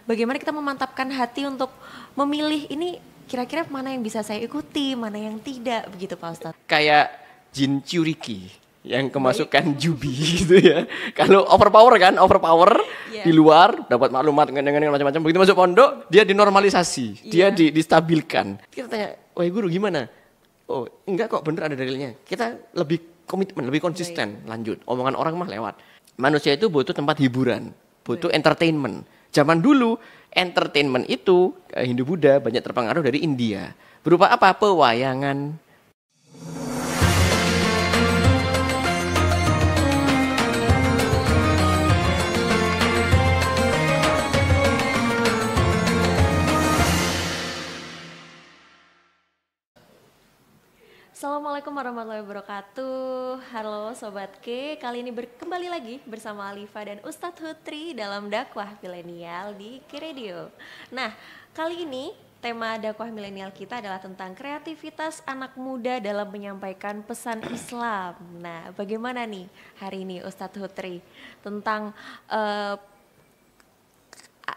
bagaimana kita memantapkan hati untuk memilih ini kira-kira mana yang bisa saya ikuti, mana yang tidak, begitu Pak Ustadz. Kayak jin curiki yang kemasukan jubi gitu ya. Kalau overpower Iya. di luar dapat maklumat dengan macam-macam. Begitu masuk pondok dia dinormalisasi, dia distabilkan. Kita tanya, "Wah, guru gimana?" "Oh, enggak kok, bener ada dalilnya." Kita lebih komitmen, lebih konsisten. Lanjut. Omongan orang mah lewat. Manusia itu butuh tempat hiburan, butuh entertainment. Zaman dulu entertainment itu Hindu Buddha banyak terpengaruh dari India. Berupa apa? Pewayangan. Assalamualaikum warahmatullahi wabarakatuh. Halo Sobat K, kali ini kembali lagi bersama Alifa dan Ustadz Hutri dalam dakwah milenial di K Radio. Nah, kali ini tema dakwah milenial kita adalah tentang kreativitas anak muda dalam menyampaikan pesan Islam. Nah, bagaimana nih hari ini Ustadz Hutri tentang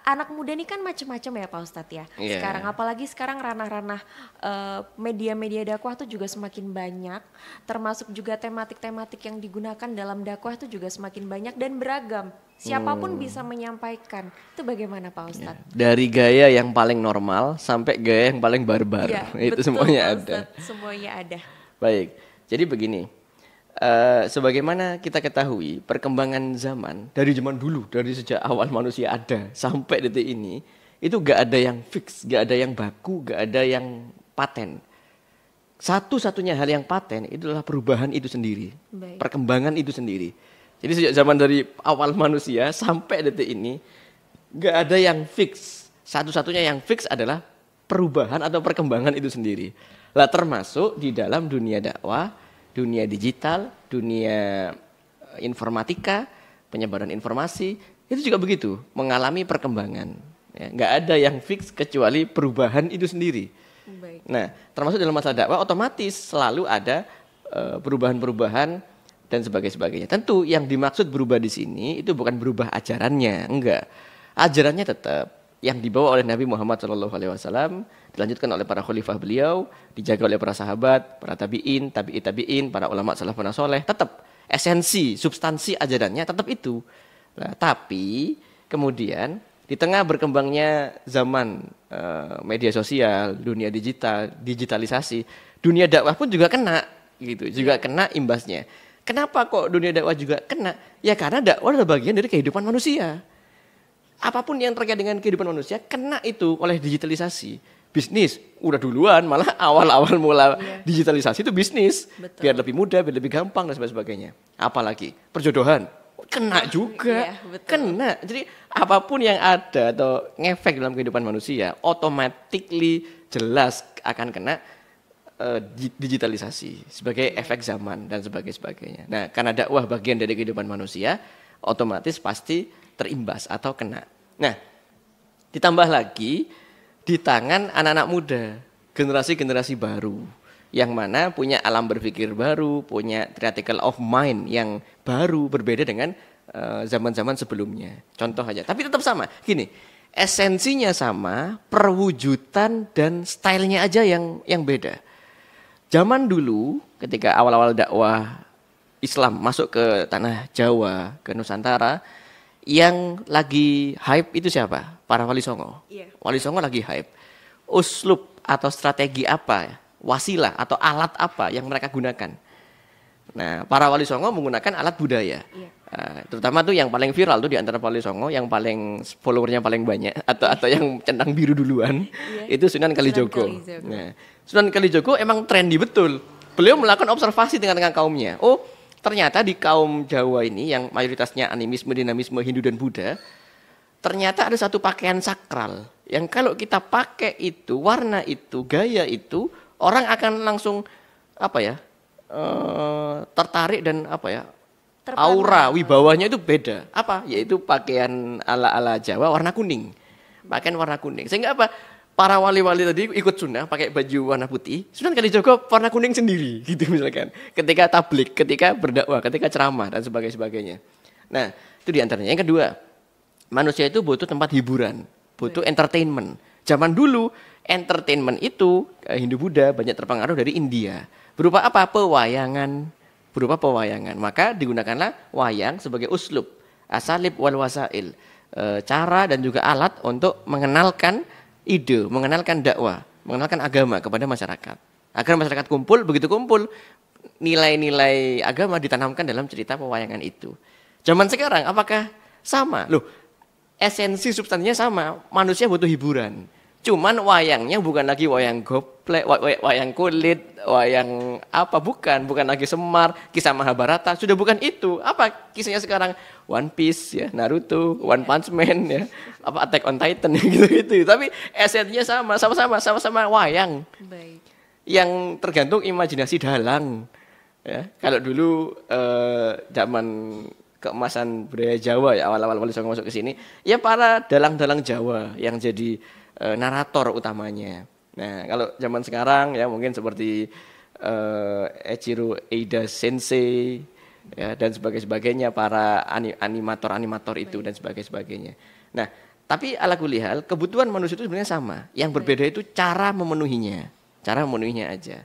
anak muda ini kan macam-macam ya Pak Ustadz ya. Yeah. Sekarang ranah-ranah media-media dakwah tuh juga semakin banyak, termasuk juga tematik-tematik yang digunakan dalam dakwah itu juga semakin banyak dan beragam. Siapapun bisa menyampaikan. Itu bagaimana Pak Ustadz? Dari gaya yang paling normal sampai gaya yang paling barbar. Ya, itu betul, semuanya Pak ada. Ustadz. Semuanya ada. Baik. Jadi begini. Sebagaimana kita ketahui perkembangan zaman dari zaman dulu, dari sejak awal manusia ada sampai detik ini, itu gak ada yang fix, gak ada yang baku, gak ada yang paten. Satu-satunya hal yang paten itulah perubahan itu sendiri. Baik. Perkembangan itu sendiri. Jadi sejak zaman dari awal manusia sampai detik ini gak ada yang fix. Satu-satunya yang fix adalah perubahan atau perkembangan itu sendiri. Lah termasuk di dalam dunia dakwah, dunia digital, dunia informatika, penyebaran informasi, itu juga begitu, mengalami perkembangan. Ya, nggak ada yang fix kecuali perubahan itu sendiri. Baik. Nah, termasuk dalam masalah dakwah, otomatis selalu ada perubahan-perubahan dan sebagainya. Tentu yang dimaksud berubah di sini itu bukan berubah ajarannya, enggak. Ajarannya tetap yang dibawa oleh Nabi Muhammad SAW, dilanjutkan oleh para khalifah beliau, dijaga oleh para sahabat, para tabi'in, tabi'in, para ulama salafun saleh, tetap esensi, substansi ajarannya tetap itu. Nah, tapi kemudian di tengah berkembangnya zaman media sosial, dunia digital, digitalisasi, dunia dakwah pun juga kena gitu, juga kena imbasnya. Kenapa kok dunia dakwah juga kena? Ya karena dakwah adalah bagian dari kehidupan manusia. Apapun yang terkait dengan kehidupan manusia kena itu oleh digitalisasi. Bisnis udah duluan, malah awal-awal mula digitalisasi itu bisnis. Betul. Biar lebih mudah, biar lebih gampang dan sebagainya. Apalagi perjodohan kena juga. Iya, betul. Kena. Jadi apapun yang ada atau ngefek dalam kehidupan manusia automatically jelas akan kena digitalisasi sebagai efek zaman dan sebagainya. Nah, karena dakwah bagian dari kehidupan manusia, otomatis pasti terimbas atau kena. Nah, ditambah lagi di tangan anak-anak muda, generasi-generasi baru, yang mana punya alam berpikir baru, punya theoretical of mind yang baru, berbeda dengan zaman-zaman sebelumnya. Contoh aja, tapi tetap sama. Gini, esensinya sama, perwujudan dan stylenya aja yang beda. Zaman dulu, ketika awal-awal dakwah Islam masuk ke tanah Jawa, ke Nusantara, yang lagi hype itu siapa? Para Wali Songo. Iya. Wali Songo lagi hype. Uslub atau strategi apa, wasilah atau alat apa yang mereka gunakan? Nah, para Wali Songo menggunakan alat budaya. Iya. Terutama tuh yang paling viral tuh di antara Wali Songo, yang paling followernya paling banyak atau yang centang biru duluan, itu Sunan Kalijogo. Nah, Sunan Kalijogo emang trendy betul. Beliau melakukan observasi dengan kaumnya. Oh, ternyata di kaum Jawa ini yang mayoritasnya animisme, dinamisme, Hindu dan Buddha, ternyata ada satu pakaian sakral yang kalau kita pakai itu, warna itu, gaya itu, orang akan langsung tertarik dan aura wibawanya itu beda. Apa? Yaitu pakaian ala-ala Jawa warna kuning. Pakaian warna kuning. Sehingga apa? Para wali-wali tadi ikut sunnah pakai baju warna putih, Sunan Kalijogo warna kuning sendiri gitu misalkan. Ketika tablik, ketika berdakwah, ketika ceramah dan sebagainya. Nah, itu diantaranya. Yang kedua, manusia itu butuh tempat hiburan, butuh entertainment. Zaman dulu entertainment itu Hindu Buddha banyak terpengaruh dari India. Berupa apa? Pewayangan. Berupa pewayangan. Maka digunakanlah wayang sebagai uslub, asalib wal wasail. Cara dan juga alat untuk mengenalkan ide, mengenalkan dakwah, mengenalkan agama kepada masyarakat. Agar masyarakat kumpul, begitu kumpul, nilai-nilai agama ditanamkan dalam cerita pewayangan itu. Zaman sekarang apakah sama? Loh, esensi substansinya sama, manusia butuh hiburan. Cuman wayangnya bukan lagi wayang goplek, wayang kulit, wayang apa, bukan lagi Semar, kisah Mahabharata, sudah bukan itu. Apa kisahnya sekarang? One Piece ya, Naruto, One Punch Man ya, apa Attack on Titan gitu. Tapi esensinya sama-sama wayang. Baik. Yang tergantung imajinasi dalang. Ya, kalau dulu zaman keemasan budaya Jawa ya, awal-awal Wali Songo masuk ke sini, ya para dalang-dalang Jawa yang jadi narator utamanya. Nah, kalau zaman sekarang ya mungkin seperti Eiichiro Oda Sensei ya, dan sebagainya, para animator itu dan sebagainya. Nah, tapi ala kulli hal kebutuhan manusia itu sebenarnya sama. Yang berbeda itu cara memenuhinya aja.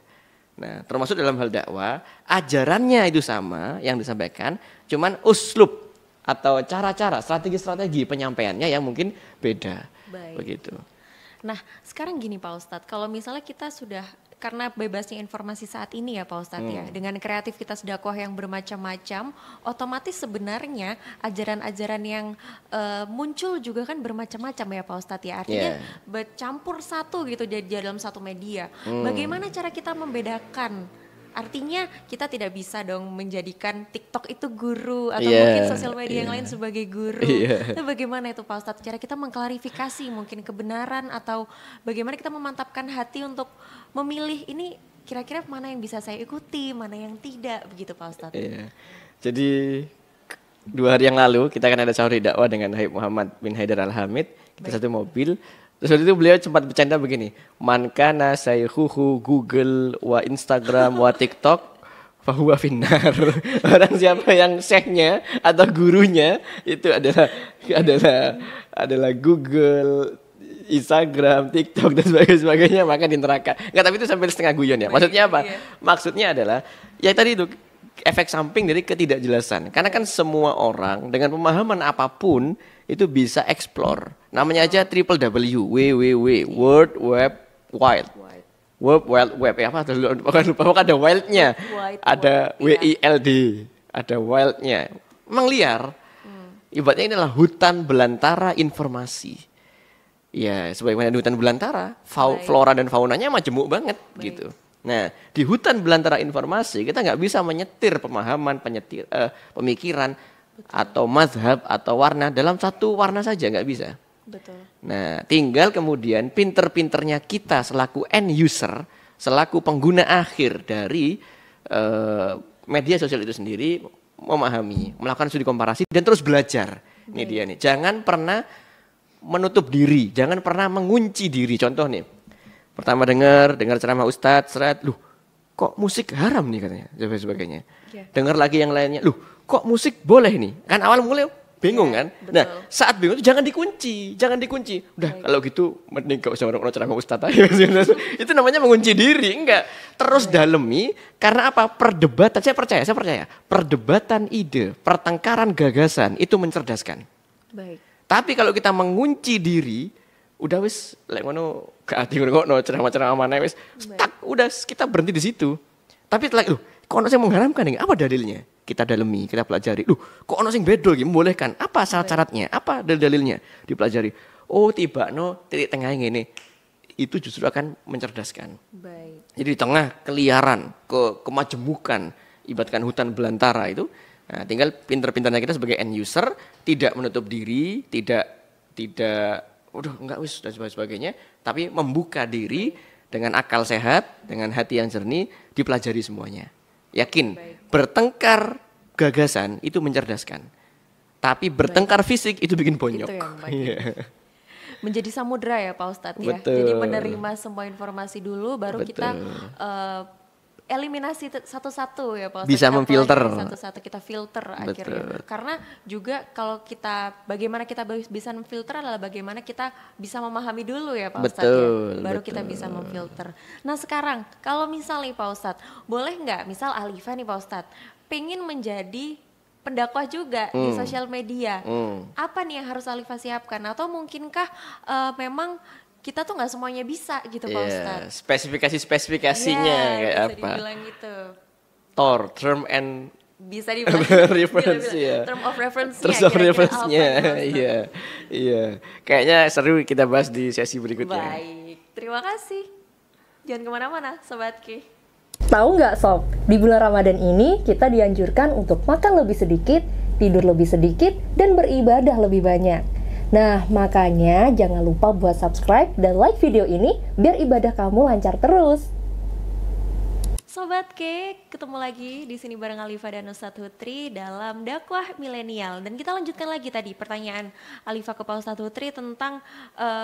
Nah, termasuk dalam hal dakwah, ajarannya itu sama yang disampaikan, cuman uslub atau cara-cara, strategi penyampaiannya yang mungkin beda. Baik. Begitu. Nah, sekarang gini Pak Ustadz, kalau misalnya kita sudah, karena bebasnya informasi saat ini ya Pak Ustadz ya, dengan kreativitas dakwah yang bermacam-macam, otomatis sebenarnya ajaran-ajaran yang muncul juga kan bermacam-macam ya Pak Ustadz ya, artinya bercampur satu gitu di dalam satu media. Bagaimana cara kita membedakan? Artinya kita tidak bisa dong menjadikan TikTok itu guru atau mungkin sosial media yang lain sebagai guru. Itu bagaimana itu Pak Ustadz? Cara kita mengklarifikasi mungkin kebenaran atau bagaimana kita memantapkan hati untuk memilih ini kira-kira mana yang bisa saya ikuti, mana yang tidak, begitu Pak Ustadz. Jadi 2 hari yang lalu kita kan ada sahur dakwah dengan Habib Muhammad bin Haidar Al-Hamid. Kita satu mobil. Terus waktu itu beliau sempat bercanda begini, man kana sayhuhu Google wa Instagram wa TikTok fahuwa finnar. Orang siapa yang syekhnya atau gurunya itu adalah Google, Instagram, TikTok dan sebagainya, maka di neraka. Enggak, tapi itu sampai setengah guyon ya. Maksudnya apa? Maksudnya adalah ya tadi itu efek samping dari ketidakjelasan. Karena kan semua orang dengan pemahaman apapun itu bisa explore. Namanya aja www, World Wide Web. World Wide Web ya, apa? Lupa ada wildnya. Ada WILD, ada wildnya. Memang liar. Ibaratnya ini adalah hutan belantara informasi. Ya, sebagaimana di hutan belantara, flora dan faunanya majemuk banget gitu. Nah, di hutan belantara informasi kita nggak bisa menyetir pemahaman, pemikiran atau mazhab atau warna dalam satu warna saja, nggak bisa. Betul. Nah, tinggal kemudian pinter-pinternya kita selaku end user, selaku pengguna akhir dari media sosial itu sendiri memahami, melakukan studi komparasi dan terus belajar. Ini dia nih. Jangan pernah menutup diri, jangan pernah mengunci diri. Contoh nih, pertama dengar ceramah Ustadz, kok musik haram nih katanya, dan sebagainya. Dengar lagi yang lainnya, kok musik boleh nih? Kan awal mulai bingung kan? Betul. Nah, saat bingung itu jangan dikunci. Udah, kalau gitu mending gak usah orang ceramah Ustadz aja. Itu namanya mengunci diri, enggak. Terus dalemi, karena apa? Perdebatan, saya percaya. Perdebatan ide, pertengkaran gagasan itu mencerdaskan. Baik. Tapi kalau kita mengunci diri, udah wis lek ngono gak ati ngono ceramah-ceramah mana wis stuck, udah kita berhenti di situ. Tapi setelah kok ono sing mengharamkan nih, apa dalilnya? Kita dalemi, kita pelajari. Kok ono sing bedo iki membolehkan? Apa syarat-syaratnya? Apa dalil-dalilnya? Dipelajari. Oh, tibakno titik tengah ngene. Itu justru akan mencerdaskan. Baik. Jadi di tengah keliaran, kemajemukan, ibaratkan hutan belantara itu, nah, tinggal pinter-pinternya kita sebagai end user tidak menutup diri, tidak udah enggak wis dan sebagainya, tapi membuka diri dengan akal sehat, dengan hati yang jernih, dipelajari semuanya. Yakin, bertengkar gagasan itu mencerdaskan. Tapi bertengkar fisik itu bikin bonyok. Itu yang menjadi samudra ya Pak Ustadz ya. Jadi menerima semua informasi dulu baru kita eliminasi satu-satu ya Pak Ustadz. Bisa Kita memfilter. pelajari satu-satu, kita filter Betul. akhirnya. Karena juga kalau kita, bagaimana kita bisa memfilter adalah bagaimana kita bisa memahami dulu ya Pak Ustadz Betul, ya. Baru betul. kita bisa memfilter. Nah sekarang kalau misalnya Pak Ustadz, boleh nggak misal Alifa nih Pak Ustadz, pengen menjadi pendakwah juga di sosial media. Apa nih yang harus Alifa siapkan? Atau mungkinkah memang kita tuh nggak semuanya bisa gitu Pak Ustadz? Spesifikasinya kayak bisa apa? dibilang gitu. Term and Bisa dibilang reference ya. term of reference-nya. Terms of kira-kira reference-nya, apa nih, Pak Ustadz? iya. Kayaknya seru kita bahas di sesi berikutnya. Baik, terima kasih. Jangan kemana-mana, Sobat Ki. Tahu nggak Sob, di bulan Ramadan ini kita dianjurkan untuk makan lebih sedikit, tidur lebih sedikit, dan beribadah lebih banyak. Nah, makanya jangan lupa buat subscribe dan like video ini biar ibadah kamu lancar terus. Sobat K, ketemu lagi di sini bareng Alifa dan Ustadz Hutri dalam dakwah milenial. Dan kita lanjutkan lagi tadi pertanyaan Alifa ke Pak Ustadz Hutri tentang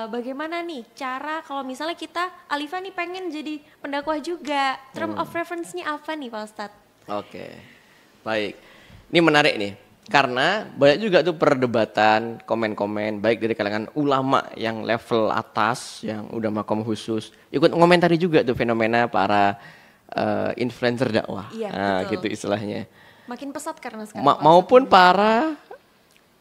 bagaimana nih cara kalau misalnya kita, Alifa nih pengen jadi pendakwah juga. Term of reference-nya apa nih Pak Ustadz? Oke, baik. Ini menarik nih. Karena banyak juga tuh perdebatan, komen-komen, baik dari kalangan ulama yang level atas, yang udah makom khusus, ikut ngomentari juga tuh fenomena para influencer dakwah, Iya, betul. gitu istilahnya. Makin pesat karena sekarang. Maupun para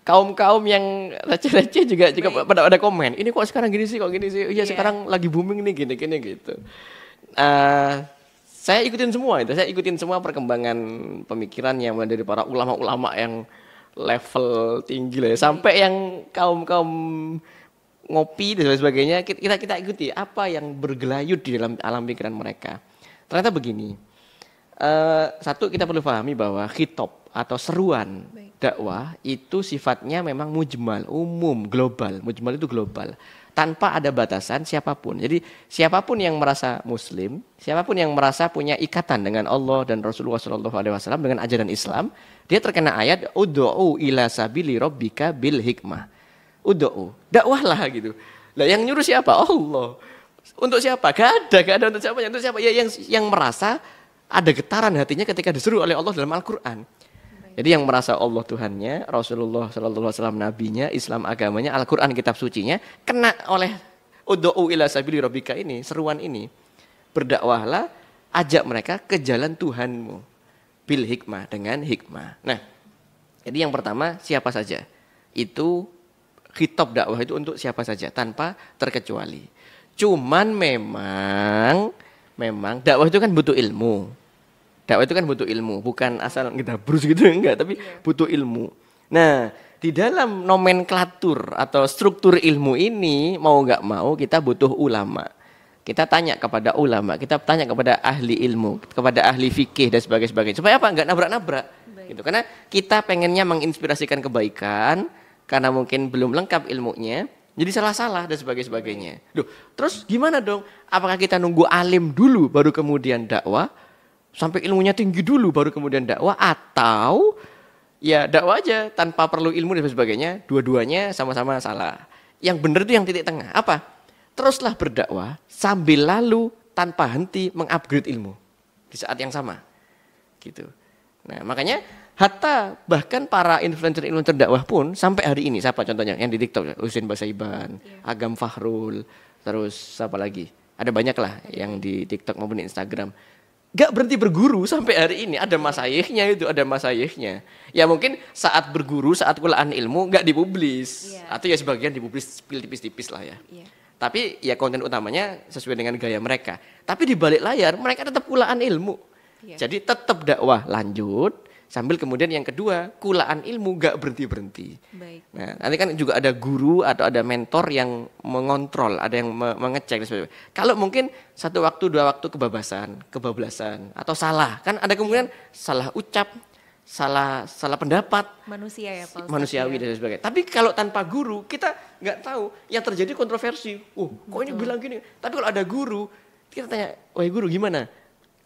kaum yang receh-receh juga pada ada komen. Ini kok sekarang gini sih, kok gini sih? Iya sekarang lagi booming nih gini-gini gitu. Saya ikutin semua itu. Saya ikutin semua perkembangan pemikirannya mulai dari para ulama-ulama yang level tinggi lah ya, sampai yang kaum ngopi dan sebagainya. Kita ikuti apa yang bergelayut di dalam alam pikiran mereka. Ternyata begini. Satu, kita perlu pahami bahwa khitab atau seruan dakwah itu sifatnya memang mujmal, umum, global. Mujmal itu global, tanpa ada batasan siapapun. Jadi siapapun yang merasa muslim, siapapun yang merasa punya ikatan dengan Allah dan Rasulullah SAW dengan ajaran Islam, dia terkena ayat ud'u ila sabili rabbika bil hikmah. Ud'u, dakwahlah gitu. Lah yang nyuruh siapa? Allah. Untuk siapa? Gak ada untuk siapa? Untuk siapa? Ya yang merasa ada getaran hatinya ketika disuruh oleh Allah dalam Al-Qur'an. Jadi yang merasa Allah Tuhannya, Rasulullah SAW nabinya, Islam agamanya, Al-Quran kitab sucinya, kena oleh ud'u ila sabili rabbika ini, seruan ini. Berdakwahlah, ajak mereka ke jalan Tuhanmu. Bil hikmah, dengan hikmah. Nah, jadi yang pertama siapa saja. Itu khitab dakwah itu untuk siapa saja, tanpa terkecuali. Cuman memang dakwah itu kan butuh ilmu. Dakwah itu kan butuh ilmu, bukan asal kita brus gitu enggak, tapi butuh ilmu. Nah, di dalam nomenklatur atau struktur ilmu ini mau enggak mau kita butuh ulama. Kita tanya kepada ulama, kita tanya kepada ahli ilmu, kepada ahli fikih dan sebagainya. Supaya apa? Enggak nabrak-nabrak. Gitu. Karena kita pengennya menginspirasikan kebaikan, karena mungkin belum lengkap ilmunya, jadi salah-salah dan sebagainya. Duh, terus gimana dong? Apakah kita nunggu alim dulu baru kemudian dakwah? Sampai ilmunya tinggi dulu baru kemudian dakwah, atau ya dakwah aja tanpa perlu ilmu dan sebagainya, dua-duanya sama-sama salah. Yang benar itu yang titik tengah. Apa? Teruslah berdakwah sambil lalu tanpa henti mengupgrade ilmu di saat yang sama. Gitu. Nah, makanya hatta bahkan para influencer dakwah pun sampai hari ini, siapa contohnya yang di TikTok, Husain Basaiban, Agam Fahrul, terus siapa lagi? Ada banyak lah yang di TikTok maupun di Instagram. Gak berhenti berguru sampai hari ini. Ada masayikhnya itu, ada masayikhnya. Ya mungkin saat berguru, saat kulaan ilmu gak dipublis. Atau ya sebagian dipublis tipis-tipis lah ya. Tapi ya konten utamanya sesuai dengan gaya mereka. Tapi di balik layar mereka tetap kulaan ilmu. Jadi tetap dakwah lanjut. Sambil kemudian yang kedua, kulaan ilmu gak berhenti-berhenti. Nah, nanti kan juga ada guru atau ada mentor yang mengontrol, ada yang mengecek dan sebagainya. Kalau mungkin satu waktu, dua waktu kebablasan atau salah, kan ada kemungkinan salah ucap, salah pendapat. Manusia ya Pak Ustadz. Manusiawi dan sebagainya. Tapi kalau tanpa guru, kita nggak tahu. Yang terjadi kontroversi. Kok ini bilang gini? Tapi kalau ada guru, kita tanya, wahai guru gimana?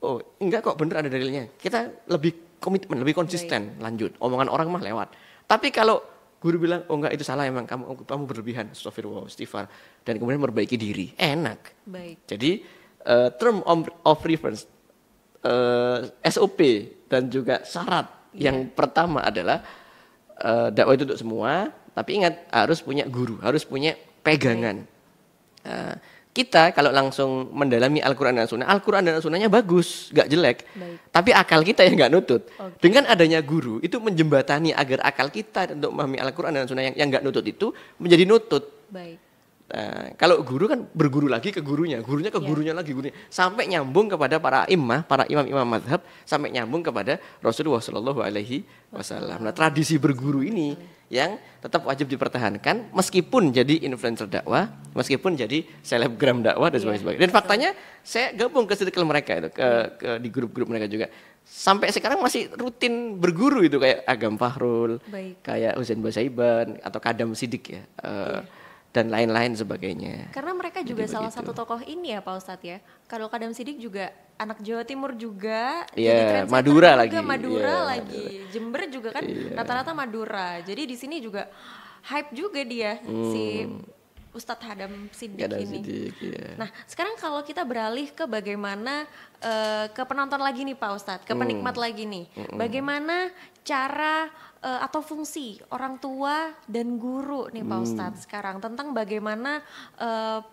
Oh, enggak kok, bener ada dalilnya. Kita lebih komitmen, lebih konsisten, lanjut. Omongan orang mah lewat. Tapi kalau guru bilang, oh enggak itu salah emang, kamu berlebihan, astagfirullah, istighfar, dan kemudian memperbaiki diri, enak. Baik. Jadi term of reference, SOP dan juga syarat. Yang pertama adalah dakwah itu untuk semua, tapi ingat harus punya guru, harus punya pegangan. Kita kalau langsung mendalami Al-Quran dan Sunnah, Al-Quran dan Sunnahnya bagus, gak jelek. Tapi akal kita yang gak nutut. Dengan adanya guru, itu menjembatani agar akal kita untuk memahami Al-Quran dan Sunnah yang gak nutut itu menjadi nutut. Nah, kalau guru kan berguru lagi ke gurunya ke gurunya lagi, gurunya sampai nyambung kepada para imam-imam mazhab, sampai nyambung kepada Rasulullah Shallallahu Alaihi Wasallam. Nah, tradisi berguru ini yang tetap wajib dipertahankan meskipun jadi influencer dakwah, meskipun jadi selebgram dakwah dan sebagainya. Dan faktanya saya gabung ke circle mereka itu, di grup-grup mereka juga. Sampai sekarang masih rutin berguru itu kayak Agam Fahrul, kayak Husain Basaiban atau Kadam Sidik ya. Dan lain-lain sebagainya. Karena mereka juga salah satu tokoh ini ya Pak Ustadz ya. Kalau Kadam Sidik juga anak Jawa Timur juga. Iya, Madura lagi. Madura lagi. Jember juga kan rata-rata Madura. Jadi di sini juga hype juga dia si Ustadz Kadam Sidik ini. Nah, sekarang kalau kita beralih ke bagaimana ke penonton lagi nih Pak Ustadz, ke penikmat lagi nih. Bagaimana cara atau fungsi orang tua dan guru nih Pak Ustadz sekarang tentang bagaimana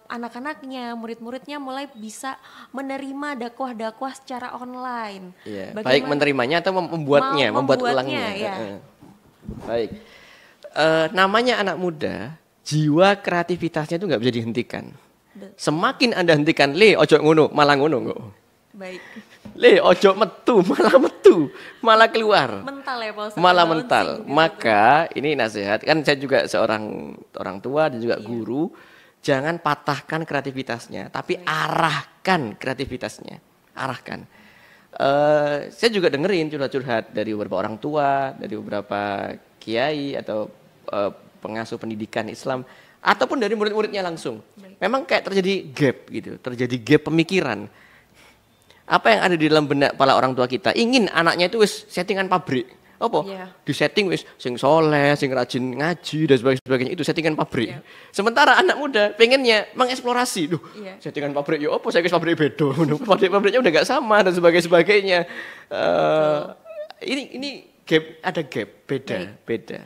anak-anaknya, murid-muridnya mulai bisa menerima dakwah-dakwah secara online. Baik menerimanya atau membuat ulangnya. Baik, namanya anak muda, jiwa kreativitasnya itu nggak bisa dihentikan. Semakin Anda hentikan, ojo ngono, malah ngono kok. Baik. Ojo metu, malah keluar. Mental ya Pak Ustadz. Malah mental. Maka ini nasihat, kan saya juga seorang orang tua dan juga guru, jangan patahkan kreativitasnya, tapi arahkan kreativitasnya. Arahkan. Saya juga dengerin curhat-curhat dari beberapa orang tua, dari beberapa kiai atau pengasuh pendidikan Islam, ataupun dari murid-muridnya langsung. Memang kayak terjadi gap gitu, terjadi gap pemikiran. Apa yang ada di dalam benak para orang tua kita, ingin anaknya itu wis settingan pabrik. Apa? Di setting wis sing soleh, sing rajin ngaji dan sebagainya, itu settingan pabrik. Sementara anak muda pengennya mengeksplorasi. Settingan pabrik ya apa, saya wis pabrik bedo. Pabriknya udah gak sama dan sebagainya. Ini gap, ada gap, beda.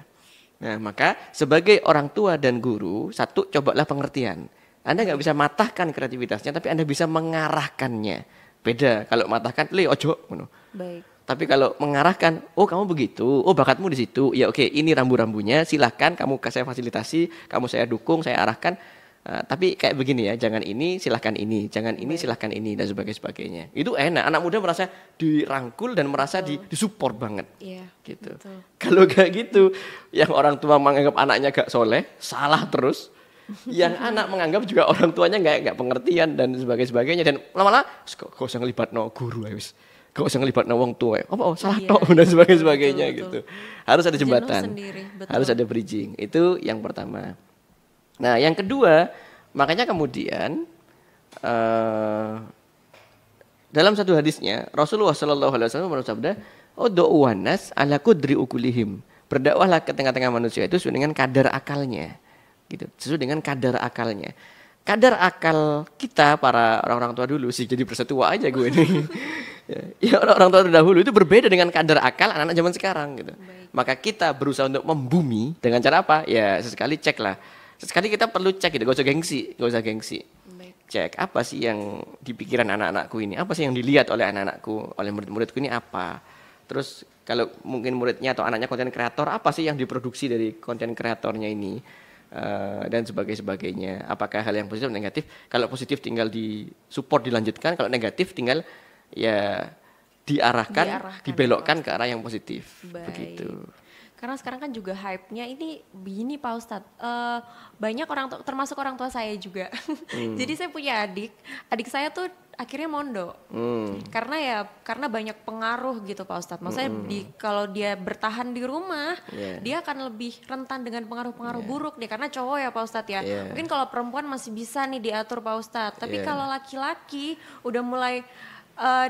Nah, maka sebagai orang tua dan guru, satu, cobalah pengertian. Anda nggak bisa matahkan kreativitasnya, tapi Anda bisa mengarahkannya. Beda kalau matahkan, ojo. Tapi kalau mengarahkan, oh kamu begitu, oh bakatmu di situ, ya oke, ini rambu-rambunya, silahkan kamu saya fasilitasi, kamu saya dukung, saya arahkan. Tapi kayak begini ya, jangan ini, silahkan ini, jangan ini, silahkan ini, dan sebagainya. Itu enak, anak muda merasa dirangkul dan merasa disupport banget. Gitu. Kalau kayak gitu, yang orang tua menganggap anaknya gak soleh, salah terus. Yang anak menganggap juga orang tuanya nggak pengertian dan sebagainya, dan lama-lama gak usah ngelibatno guru wis, gak usah ngelibatno wong tua, salah tok dan sebagainya gitu. Harus ada jembatan, harus ada bridging. Itu yang pertama. Nah, yang kedua, makanya kemudian dalam satu hadisnya Rasulullah Shallallahu Alaihi Wasallam bersabda, "Ud'u nas ala qudri ukulihim." Berdakwahlah ke tengah-tengah manusia itu sesuai dengan kadar akalnya. Gitu, sesuai dengan kadar akalnya. Kadar akal kita para orang-orang tua dulu sih, jadi bersetua aja gue ini. Ya orang-orang tua terdahulu itu berbeda dengan kadar akal anak-anak zaman sekarang gitu. Maka kita berusaha untuk membumi dengan cara apa? Ya sesekali cek lah. Sesekali kita perlu cek gitu, gak usah gengsi. Cek apa sih yang di pikiran anak-anakku ini? Apa sih yang dilihat oleh anak-anakku, oleh murid-muridku ini apa? Terus kalau mungkin muridnya atau anaknya konten kreator, apa sih yang diproduksi dari konten kreatornya ini? Dan sebagainya. Apakah hal yang positif atau negatif? Kalau positif tinggal disupport, dilanjutkan. Kalau negatif tinggal ya diarahkan, dibelokkan ke arah yang positif. Begitu. Karena sekarang kan juga hype-nya ini begini Pak Ustadz, banyak orang termasuk orang tua saya juga. Jadi saya punya adik saya tuh akhirnya mondok. Karena banyak pengaruh gitu Pak Ustadz. Maksudnya kalau dia bertahan di rumah, dia akan lebih rentan dengan pengaruh-pengaruh buruk nih, karena cowok ya Pak Ustadz ya. Mungkin kalau perempuan masih bisa nih diatur Pak Ustadz, tapi kalau laki-laki udah mulai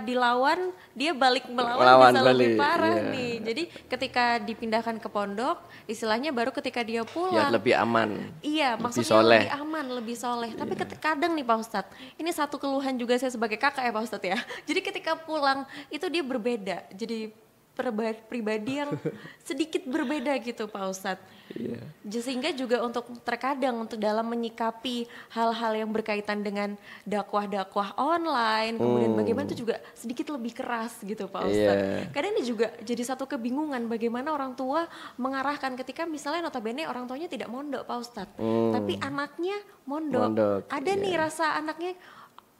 dilawan dia balik melawan Melawan bisa lebih balik, parah iya. nih. Jadi ketika dipindahkan ke pondok, istilahnya baru ketika dia Ya pulang. lebih aman. Iya, lebih maksudnya soleh. lebih aman, lebih soleh. Tapi kadang nih Pak Ustadz, ini satu keluhan juga saya sebagai kakak ya Pak Ustadz ya. Jadi ketika pulang itu dia berbeda, jadi pribadi yang sedikit berbeda gitu Pak Ustadz. Iya. Sehingga juga untuk terkadang untuk dalam menyikapi hal-hal yang berkaitan dengan dakwah-dakwah online, kemudian bagaimana itu juga sedikit lebih keras gitu Pak Ustadz. Iya. Kadang ini juga jadi satu kebingungan bagaimana orang tua mengarahkan ketika misalnya notabene orang tuanya tidak mondok Pak Ustadz, tapi anaknya mondok. Mondok, Ada nih rasa anaknya,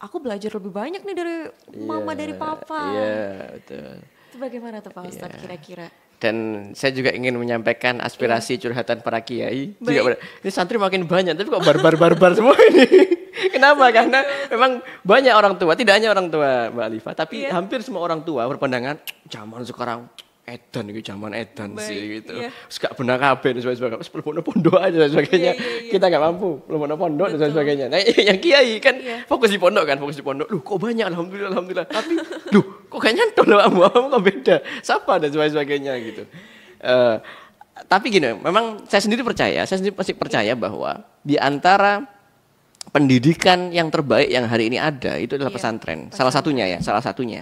aku belajar lebih banyak nih dari mama dari papa. Iya, betul. Itu bagaimana tuh Pak Ustadz kira-kira? Dan saya juga ingin menyampaikan aspirasi curhatan para kiai. Baik. Juga ini santri makin banyak, tapi kok barbar semua ini. Kenapa? Karena memang banyak orang tua, tidak hanya orang tua Mbak Alifa, tapi hampir semua orang tua berpandangan zaman sekarang edan iki zaman edan Baik, sih gitu. iya. Terus gak benar kabeh dan sebagainya. Wis mlebu pondok aja dan sebagainya. Iya. Kita gak mampu mlebu pondok dan sebagainya. Nah, yang kiai kan fokus di pondok kan, fokus di pondok. Loh, kok banyak alhamdulillah. Tapi loh, kok kayaknya nyantol kamu kok beda. Siapa dan sebagainya gitu. Tapi gini, memang saya sendiri masih percaya bahwa di antara pendidikan yang terbaik yang hari ini ada itu adalah pesantren. Salah satunya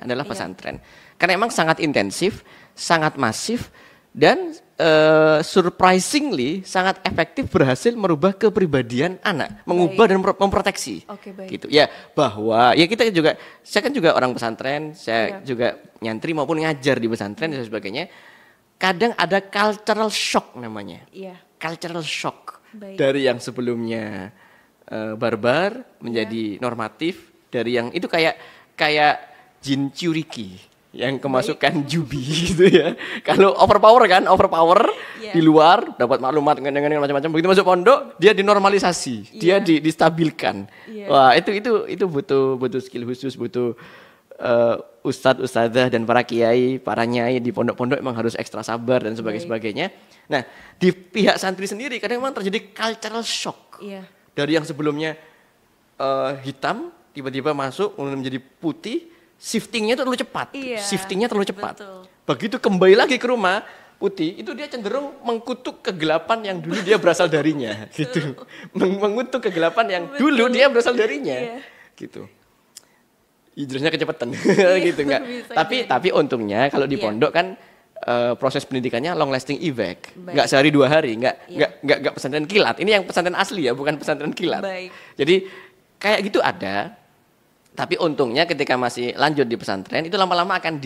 adalah pesantren. Karena memang sangat intensif, sangat masif dan surprisingly sangat efektif berhasil merubah kepribadian anak, mengubah dan memproteksi. Oke, baik. Gitu. Ya, bahwa ya saya kan juga orang pesantren, saya juga nyantri maupun ngajar di pesantren dan sebagainya. Kadang ada cultural shock namanya. Iya. Cultural shock. Baik. Dari yang sebelumnya barbar menjadi normatif, dari yang itu kayak jin curiki yang kemasukan jubi gitu ya. Kalau overpower Iya. di luar dapat maklumat dengan macam-macam, begitu masuk pondok dia dinormalisasi, dia distabilkan. Iya. Wah, itu butuh skill khusus, butuh ustadz, ustadzah dan para kiai, para nyai di pondok-pondok memang harus ekstra sabar dan sebagainya. Nah, di pihak santri sendiri kadang memang terjadi cultural shock. Iya. Dari yang sebelumnya hitam tiba-tiba masuk menjadi putih, shiftingnya terlalu cepat. Iya, Shiftingnya terlalu cepat. betul. Begitu kembali lagi ke rumah putih, itu dia cenderung mengkutuk kegelapan yang dulu dia berasal darinya, gitu. Mengutuk kegelapan yang dulu dia berasal darinya, Iya. gitu. Hijrahnya kecepatan, gitu nggak? bisa Tapi untungnya kalau di Iya. pondok kan proses pendidikannya long lasting effect, Baik. nggak sehari 2 hari, Iya. nggak pesantren kilat. Ini yang pesantren asli ya, bukan pesantren kilat. Baik. Jadi kayak gitu ada, tapi untungnya ketika masih lanjut di pesantren itu lama-lama akan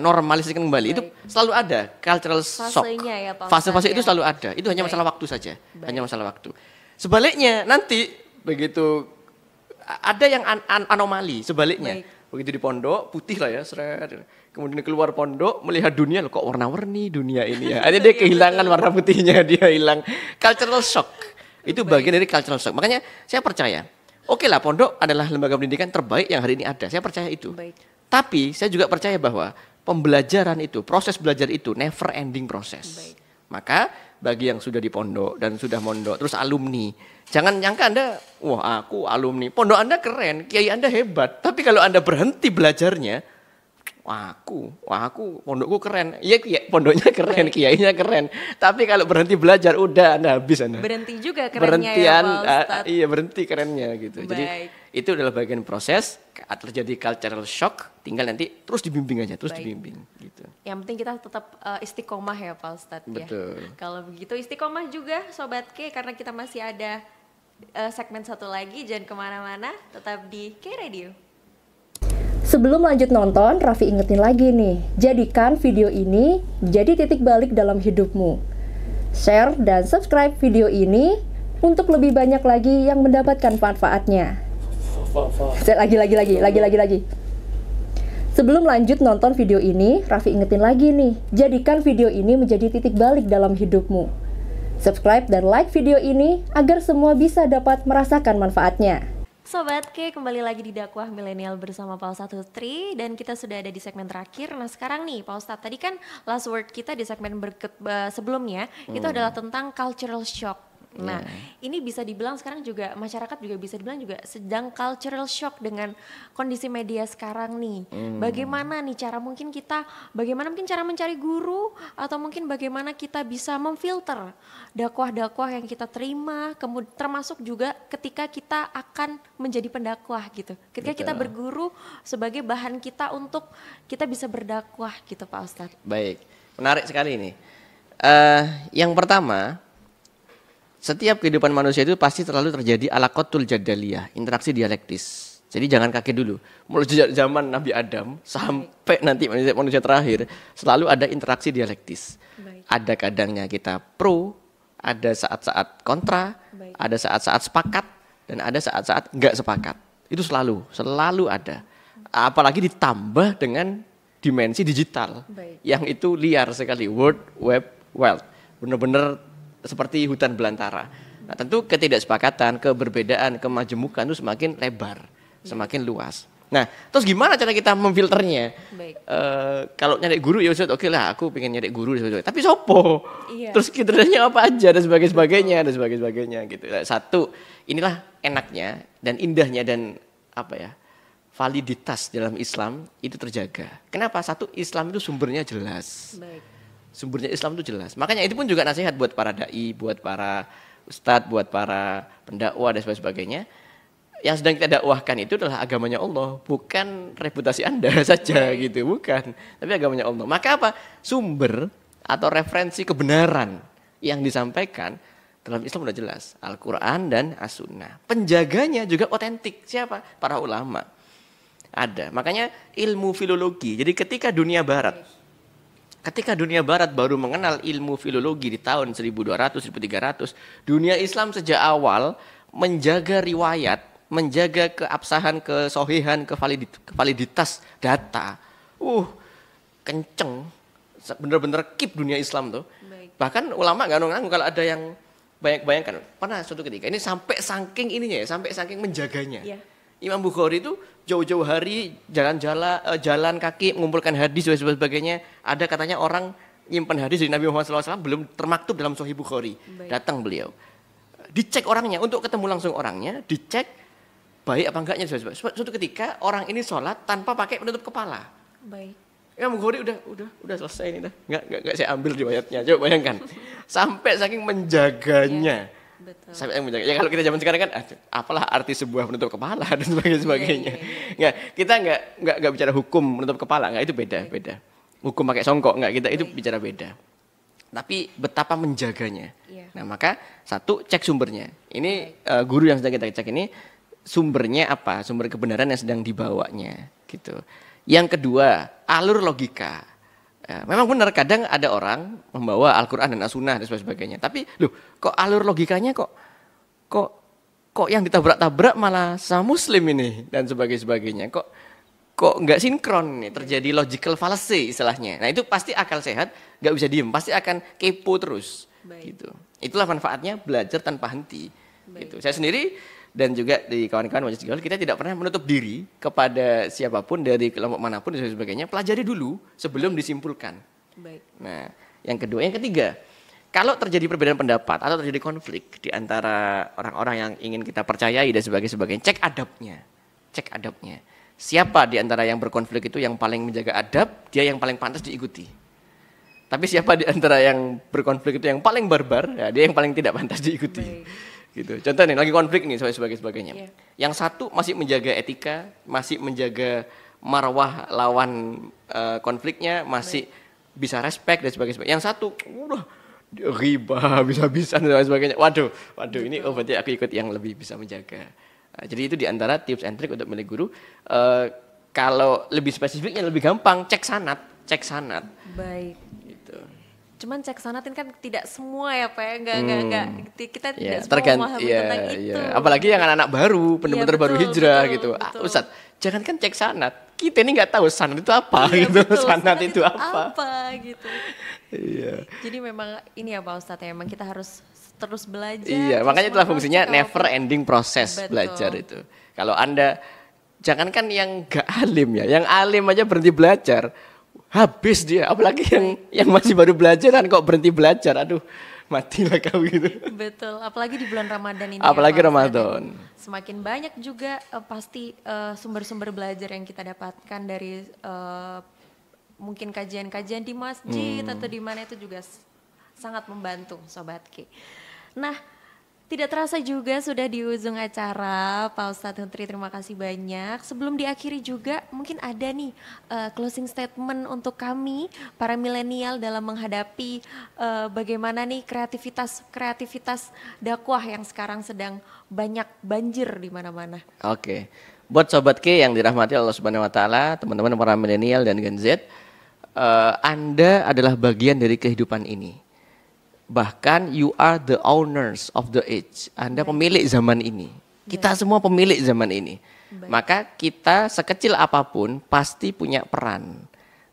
normalisasikan kembali. Itu selalu ada cultural shock. Fasenya ya, Pak Fase-fase Ustadz, itu ya. selalu ada. Itu hanya masalah waktu saja. Hanya masalah waktu. Sebaliknya nanti begitu ada yang anomali sebaliknya. Baik. Begitu di pondok putih lah ya, seret. Kemudian keluar pondok melihat dunia, loh kok warna-warni dunia ini ya. Akhirnya dia kehilangan warna putihnya, dia hilang. Cultural shock. Itu bagian dari cultural shock. Makanya saya percaya, oke lah pondok adalah lembaga pendidikan terbaik yang hari ini ada. Saya percaya itu. Baik. Tapi saya juga percaya bahwa pembelajaran itu, proses belajar itu never ending proses. Baik. Maka bagi yang sudah di pondok dan sudah mondok, terus alumni, jangan nyangka Anda, wah aku alumni, pondok Anda keren, kiai Anda hebat. Tapi kalau Anda berhenti belajarnya, wah aku pondokku keren. Iya, pondoknya keren, kiainya keren. Tapi kalau berhenti belajar, udah Anda habis Anda. Berhenti juga kerennya ya Pak Ustadz. Iya berhenti kerennya gitu. Jadi Baik. itu adalah bagian proses, terjadi cultural shock, tinggal nanti terus dibimbing aja, terus Baik. dibimbing gitu. Yang penting kita tetap istiqomah ya Pak Ustadz ya. Betul. Kalau begitu istiqomah juga Sobat K, karena kita masih ada segmen satu lagi, jangan kemana-mana, tetap di K Radio. Sebelum lanjut nonton, Raffi ingetin lagi nih, jadikan video ini jadi titik balik dalam hidupmu. Share dan subscribe video ini untuk lebih banyak lagi yang mendapatkan manfaatnya. Lagi. Sebelum lanjut nonton video ini, Raffi ingetin lagi nih, jadikan video ini menjadi titik balik dalam hidupmu. Subscribe dan like video ini agar semua bisa dapat merasakan manfaatnya. Sobat K, kembali lagi di Dakwah Milenial bersama Pak Ustadz Hutri, dan kita sudah ada di segmen terakhir. Nah sekarang nih Pak Ustadz, tadi kan last word kita di segmen sebelumnya itu adalah tentang cultural shock. Nah, ini bisa dibilang sekarang juga masyarakat juga bisa dibilang juga sedang cultural shock dengan kondisi media sekarang nih. Bagaimana nih bagaimana mungkin cara mencari guru atau mungkin bagaimana kita bisa memfilter dakwah-dakwah yang kita terima, termasuk juga ketika kita akan menjadi pendakwah gitu. Ketika kita berguru sebagai bahan kita untuk kita bisa berdakwah gitu Pak Ustadz. Baik, menarik sekali ini. Yang pertama, setiap kehidupan manusia itu pasti terlalu terjadi alaqatul jadaliyah, interaksi dialektis. Jadi jangan kaget dulu. Mulai sejak zaman Nabi Adam sampai nanti manusia terakhir selalu ada interaksi dialektis. Baik. Ada kadangnya kita pro, ada saat-saat kontra, Baik. ada saat-saat sepakat, dan ada saat-saat enggak sepakat. Itu selalu ada. Apalagi ditambah dengan dimensi digital. Baik. Yang itu liar sekali, World Web Wild. Benar-benar seperti hutan belantara. Nah, tentu ketidaksepakatan, keberbedaan, kemajemukan itu semakin lebar, semakin luas. Nah, terus gimana cara kita memfilternya? Baik. Kalau nyari guru ya Ustaz, oke lah, aku pengen nyari guru. Tapi sopo? Iya. Terus kriterianya apa aja dan sebagainya gitu. Nah, satu, inilah enaknya dan indahnya dan validitas dalam Islam itu terjaga. Kenapa? Satu, Islam itu sumbernya jelas. Baik. Sumbernya Islam itu jelas. Makanya itu pun juga nasihat buat para dai, buat para ustadz, buat para pendakwah dan sebagainya. Yang sedang kita dakwahkan itu adalah agamanya Allah, bukan reputasi Anda saja gitu, bukan. Tapi agamanya Allah. Maka apa? Sumber atau referensi kebenaran yang disampaikan dalam Islam sudah jelas, Al-Qur'an dan As-Sunnah. Penjaganya juga otentik. Siapa? Para ulama. Ada. Makanya ilmu filologi. Jadi ketika dunia barat baru mengenal ilmu filologi di tahun 1200, 1300, dunia Islam sejak awal menjaga riwayat, menjaga keabsahan, kesohihan, kevaliditas data. Kenceng. Bener-bener keep dunia Islam tuh. Baik. Bahkan ulama nggak nunggu kalau ada yang bayangkan. Pernah suatu ketika, ini sampai saking ininya ya, sampai saking menjaganya. Iya. Imam Bukhari itu jauh-jauh hari jalan kaki mengumpulkan hadis dan sebagainya. Ada katanya orang nyimpan hadis dari Nabi Muhammad SAW belum termaktub dalam Sahih Bukhari. Baik. Datang beliau, dicek orangnya, untuk ketemu langsung orangnya, dicek baik apa enggaknya. Suatu ketika orang ini sholat tanpa pakai penutup kepala. Baik. Imam Bukhari udah selesai ini dah. Nggak saya ambil riwayatnya. Coba bayangkan, sampai saking menjaganya. Betul. Sampai yang menjaga. Ya kalau kita zaman sekarang kan, apalah arti sebuah penutup kepala dan sebagainya. Nggak, kita nggak bicara hukum menutup kepala, nggak, itu beda. Hukum pakai songkok, nggak, kita itu bicara beda. Tapi betapa menjaganya. Iya. Nah, maka satu, cek sumbernya. Ini guru yang sedang kita cek ini sumbernya apa? Sumber kebenaran yang sedang dibawanya, gitu. Yang kedua, alur logika. Memang benar, kadang ada orang membawa Al-Quran dan As-Sunnah dan sebagainya. Tapi kok alur logikanya kok yang ditabrak-tabrak malah sama Muslim ini dan sebagainya. Kok nggak sinkron nih, terjadi logical fallacy istilahnya. Nah, itu pasti akal sehat nggak bisa diem, pasti akan kepo terus. Baik. Gitu. Itulah manfaatnya belajar tanpa henti. Gitu. Saya sendiri dan juga di kawan-kawan Majelis Gaul, kita tidak pernah menutup diri kepada siapapun dari kelompok manapun dan sebagainya. Pelajari dulu sebelum disimpulkan. Baik. Nah, yang kedua, yang ketiga, kalau terjadi perbedaan pendapat atau terjadi konflik di antara orang-orang yang ingin kita percayai dan sebagainya, cek adabnya. Siapa di antara yang berkonflik itu yang paling menjaga adab, dia yang paling pantas diikuti. Tapi siapa di antara yang berkonflik itu yang paling barbar, ya dia yang paling tidak pantas diikuti. Baik. Gitu. Contoh nih, lagi konflik nih sebagainya. Yeah. Yang satu masih menjaga etika, masih menjaga marwah lawan konfliknya, masih bisa respect dan sebagainya. Yang satu udah riba bisa-bisa dan sebagainya. Waduh, ini berarti aku ikut yang lebih bisa menjaga. Jadi itu diantara tips and trick untuk milih guru. Kalau lebih spesifiknya lebih gampang, cek sanad. Baik. Gitu. Cuman cek sanatin kan tidak semua ya Pak, enggak kita tidak semua tergantung memahami tentang itu. Apalagi yang anak-anak baru, benar-benar baru hijrah gitu. Betul. Ustaz, jangan kan cek sanad. Kita ini nggak tahu sanad itu apa gitu. Betul. Sanad itu apa? gitu. Iya. Jadi memang ini ya Pak Ustadz ya, memang kita harus terus belajar. Iya, terus makanya itulah fungsinya menerus never ending proses. Betul. Belajar itu. Kalau Anda jangankan yang nggak alim ya, yang alim aja berhenti belajar, habis dia. Apalagi yang masih baru belajar dan kok berhenti belajar. Aduh, matilah kau gitu. Betul, apalagi di bulan Ramadan ini. Apalagi Pak Ustadz, Ramadan. Semakin banyak juga pasti sumber-sumber belajar yang kita dapatkan dari mungkin kajian-kajian di masjid atau di mana itu juga sangat membantu Sobat Ki. Nah, tidak terasa juga sudah di ujung acara, Pak Ustadz Hutri, terima kasih banyak. Sebelum diakhiri juga mungkin ada nih closing statement untuk kami para milenial dalam menghadapi bagaimana nih kreativitas dakwah yang sekarang sedang banyak banjir di mana-mana. Oke. Buat Sobat K yang dirahmati Allah Subhanahu wa taala, teman-teman para milenial dan Gen Z, Anda adalah bagian dari kehidupan ini. Bahkan you are the owners of the age. Anda pemilik zaman ini. Kita semua pemilik zaman ini. Maka kita sekecil apapun pasti punya peran.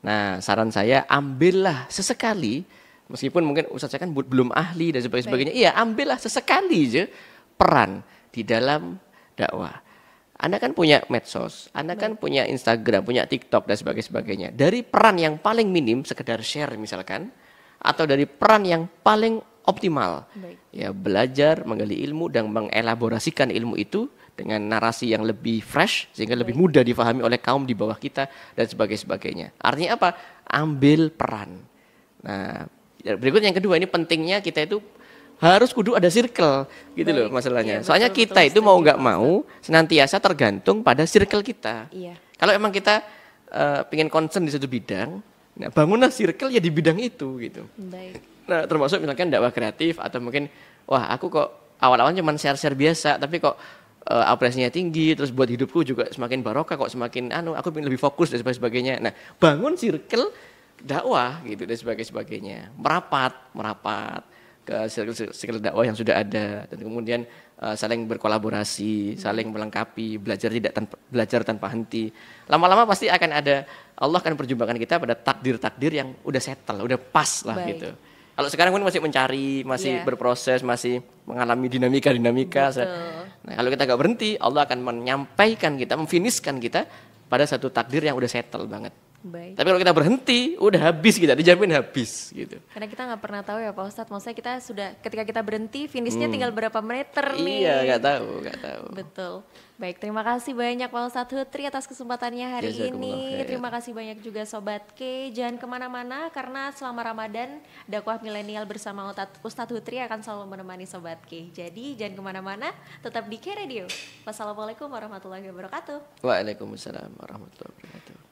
Nah, saran saya ambillah sesekali, meskipun mungkin Ustaz saya kan belum ahli dan sebagainya. Iya, ambillah sesekali aja peran di dalam dakwah. Anda kan punya medsos, Anda kan punya Instagram, punya TikTok dan sebagainya. Dari peran yang paling minim, sekedar share misalkan, atau dari peran yang paling optimal, ya belajar, menggali ilmu dan mengelaborasikan ilmu itu dengan narasi yang lebih fresh sehingga lebih mudah difahami oleh kaum di bawah kita dan sebagainya. Artinya apa? Ambil peran. Nah, berikut yang kedua, ini pentingnya kita itu harus kudu ada circle gitu loh masalahnya. Iya, soalnya betul, kita itu mau nggak mau senantiasa tergantung pada circle kita. Iya. Kalau emang kita pengen concern di satu bidang, nah bangunlah circle ya di bidang itu gitu. Baik. Nah, termasuk misalkan dakwah kreatif atau mungkin wah aku kok awal-awal cuma share-share biasa tapi kok apresiasinya tinggi, terus buat hidupku juga semakin barokah, kok semakin aku pengen lebih fokus dan sebagainya. Nah, bangun circle dakwah gitu dan sebagainya. Merapat ke circle dakwah yang sudah ada dan kemudian saling berkolaborasi, saling melengkapi, belajar tanpa henti. Lama-lama pasti akan ada, Allah akan perjumpakan kita pada takdir-takdir yang udah settle, udah pas lah gitu. Kalau sekarang pun masih mencari, masih berproses, masih mengalami dinamika. Nah, kalau kita gak berhenti, Allah akan menyampaikan kita, memfinishkan kita pada satu takdir yang udah settle banget. Baik. Tapi kalau kita berhenti, udah habis kita, dijamin habis gitu. Karena kita nggak pernah tahu ya Pak Ustadz, maksudnya kita sudah ketika kita berhenti, finishnya tinggal berapa meter nih. Iya, nggak tahu. Betul. Baik, terima kasih banyak Pak Ustadz Hutri atas kesempatannya hari ini. Khair. Terima kasih banyak juga Sobat K. Jangan kemana-mana karena selama Ramadan dakwah milenial bersama Ustadz Hutri akan selalu menemani Sobat K. Jadi jangan kemana-mana, tetap di K Radio. Wassalamualaikum warahmatullahi wabarakatuh. Waalaikumsalam warahmatullahi wabarakatuh.